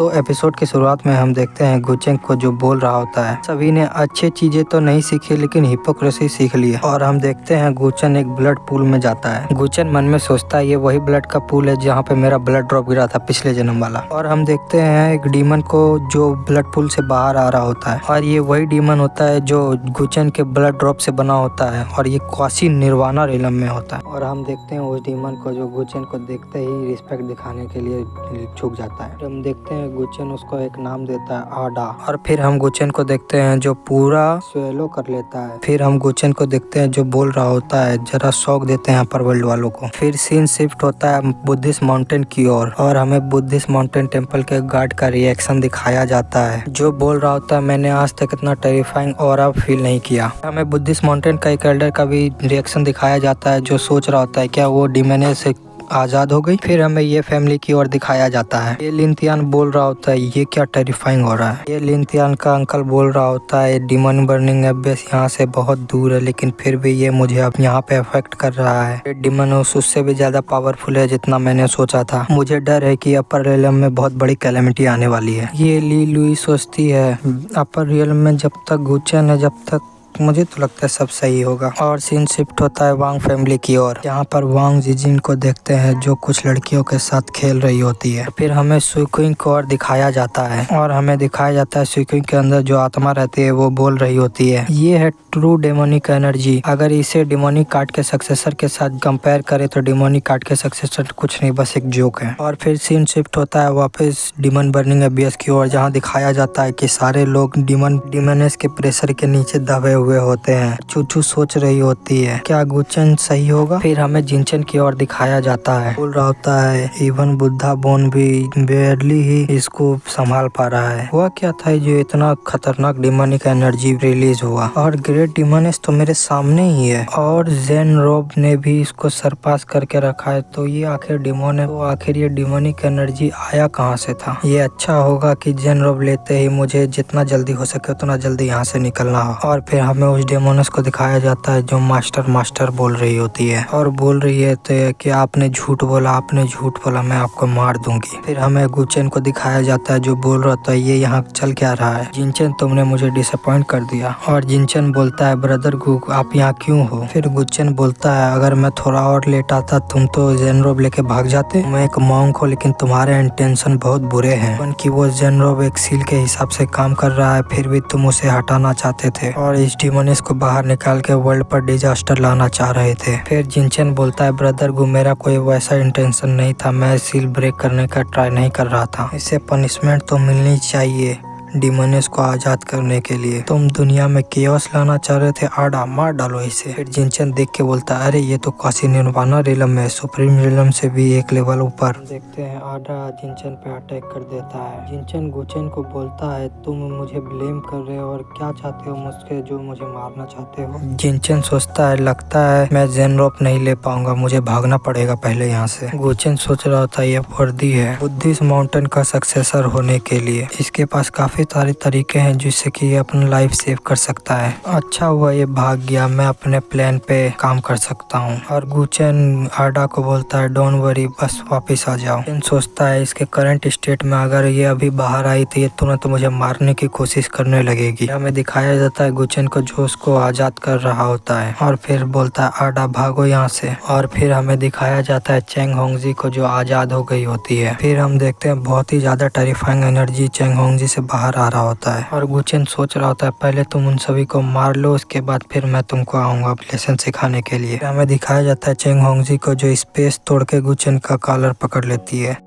तो एपिसोड की शुरुआत में हम देखते हैं गुचेंग को जो बोल रहा होता है सभी ने अच्छी चीजें तो नहीं सीखी लेकिन हिपोक्रेसी सीख ली है। और हम देखते हैं गुचेन एक ब्लड पूल में जाता है। गुचेन मन में सोचता है ये वही ब्लड का पूल है जहाँ पे मेरा ब्लड ड्रॉप गिरा था पिछले जन्म वाला। और हम देखते हैं एक डीमन को जो ब्लड पूल से बाहर आ रहा होता है और ये वही डीमन होता है जो गुचेन के ब्लड ड्रॉप से बना होता है और ये क्वासी निर्वाणा रिलम में होता है। और हम देखते हैं उस डीमन को जो गुचेन को देखते ही रिस्पेक्ट दिखाने के लिए झुक जाता है। हम देखते हैं गुचेन उसको एक नाम देता है आडा। और फिर हम गुचेन को देखते हैं जो पूरा स्वेलो कर लेता है। फिर हम गुचेन को देखते हैं जो बोल रहा होता है जरा शौक देते हैं अपर वर्ल्ड वालों को। फिर सीन शिफ्ट होता है बुद्धिस्ट माउंटेन की ओर और हमें बुद्धिस्ट माउंटेन टेम्पल के गार्ड का रिएक्शन दिखाया जाता है जो बोल रहा होता है मैंने आज तक इतना टेरिफाइंग ऑरा फील नहीं किया। हमें बुद्धिस्ट माउंटेन का एक एल्डर का भी रिएक्शन दिखाया जाता है जो सोच रहा होता है क्या वो डिमोन से आजाद हो गई। फिर हमें ये फैमिली की ओर दिखाया जाता है। ये लिनथियान बोल रहा होता है ये क्या टेरिफाइंग हो रहा है। ये लिनथियान का अंकल बोल रहा होता है डिमन बर्निंग एबेस यहाँ से बहुत दूर है लेकिन फिर भी ये मुझे अब यहाँ पे अफेक्ट कर रहा है। ये डिमन उससे भी ज्यादा पावरफुल है जितना मैंने सोचा था। मुझे डर है कि अपर रियलम में बहुत बड़ी कैलेमिटी आने वाली है। ये ली लुई सोचती है अपर रियलम में जब तक गुचेन है जब तक मुझे तो लगता है सब सही होगा। और सीन शिफ्ट होता है वांग फैमिली की ओर यहाँ पर वांग जिजिन को देखते हैं जो कुछ लड़कियों के साथ खेल रही होती है। फिर हमें सुइकुइंग को और दिखाया जाता है और हमें दिखाया जाता है सुइकुइंग के अंदर जो आत्मा रहती है वो बोल रही होती है ये है ट्रू डेमोनिक एनर्जी। अगर इसे डेमोनिक कार्ड के सक्सेसर के साथ कंपेयर करे तो डेमोनिक कार्ड के सक्सेसर कुछ नहीं बस एक जोक है। और फिर सीन शिफ्ट होता है वापस डिमन बर्निंग एबियस की ओर जहाँ दिखाया जाता है कि सारे लोग डिमनेस के प्रेशर के नीचे दबे हुए होते हैं। चूचू सोच रही होती है क्या गुचेन सही होगा। फिर हमें जिनचन की ओर दिखाया जाता है बोल रहा होता है इवन बुद्धा बोन भी बेयरली ही इसको संभाल पा रहा है। हुआ क्या था जो इतना खतरनाक डिमोनिक एनर्जी रिलीज हुआ और ग्रेट डिमोनिस तो मेरे सामने ही है और जेन रोब ने भी इसको सरपास करके रखा है। तो ये आखिर डिमोन है तो आखिर ये डिमोनिक एनर्जी आया कहाँ से था। ये अच्छा होगा कि जेन रोब लेते ही मुझे जितना जल्दी हो सके उतना जल्दी यहाँ से निकलना हो। और फिर हमें उस डेमोनस को दिखाया जाता है जो मास्टर बोल रही होती है और बोल रही है तो कि आपने झूठ बोला मैं आपको मार दूंगी। फिर हमें गुचेन को दिखाया जाता है जो बोल रहा था ये यहाँ चल क्या रहा है जिनचन तुमने मुझे डिसअपॉइंट कर दिया। और जिनचन बोलता है ब्रदर गु आप यहाँ क्यों हो। फिर गुचेन बोलता है अगर मैं थोड़ा और लेट आता तुम तो जेनरोब लेके भाग जाते। मैं एक मॉन्क हो लेकिन तुम्हारे इंटेंशन बहुत बुरे हैं क्योंकि वो जेनरोब एक सील के हिसाब से काम कर रहा है फिर भी तुम उसे हटाना चाहते थे और इस डिमोनिस को बाहर निकाल के वर्ल्ड पर डिजास्टर लाना चाह रहे थे। फिर जिनचन बोलता है ब्रदर गु मेरा कोई वैसा इंटेंशन नहीं था मैं सील ब्रेक करने का ट्राई नहीं कर रहा था। इसे पनिशमेंट तो मिलनी चाहिए डिमोनिस को आजाद करने के लिए। तुम दुनिया में केओस लाना चाह रहे थे आडा मार डालो इसे। फिर जिनचन देख के बोलता है अरे ये तो क्वासी निर्वाणा रिलम है सुप्रीम रिलम से भी एक लेवल ऊपर। देखते हैं आडा जिनचन पे अटैक कर देता है। जिनचन गुचेन को बोलता है तुम मुझे ब्लेम कर रहे हो और क्या चाहते हो मुझसे जो मुझे मारना चाहते हो। जिनचन सोचता है लगता है मैं जेनरोप नहीं ले पाऊंगा मुझे भागना पड़ेगा पहले यहाँ से। गुचेन सोच रहा था ये वर्दी है बुद्धिस्ट माउंटेन का सक्सेसर होने के लिए। इसके पास काफी सारे तरीके हैं जिससे कि ये अपना लाइफ सेव कर सकता है। अच्छा हुआ ये भाग गया मैं अपने प्लान पे काम कर सकता हूँ। और गुचेन आडा को बोलता है डोंट वरी बस वापस आ जाओ। सोचता है इसके करंट स्टेट में अगर ये अभी बाहर आई तो ये तुरंत मुझे मारने की कोशिश करने लगेगी। हमें दिखाया जाता है गुचेन को जो उसको आजाद कर रहा होता है और फिर बोलता है आडा भागो यहाँ से। और फिर हमें दिखाया जाता है चेंग होंगजी को जो आजाद हो गई होती है। फिर हम देखते हैं बहुत ही ज्यादा टेरिफाइंग एनर्जी चेंग होंगजी से बाहर आ रहा होता है और गुचेन सोच रहा होता है पहले तुम उन सभी को मार लो उसके बाद फिर मैं तुमको आऊंगा लेसन सिखाने के लिए। हमें दिखाया जाता है चेंग होंगजी को जो स्पेस तोड़ के गुचेन का कॉलर पकड़ लेती है।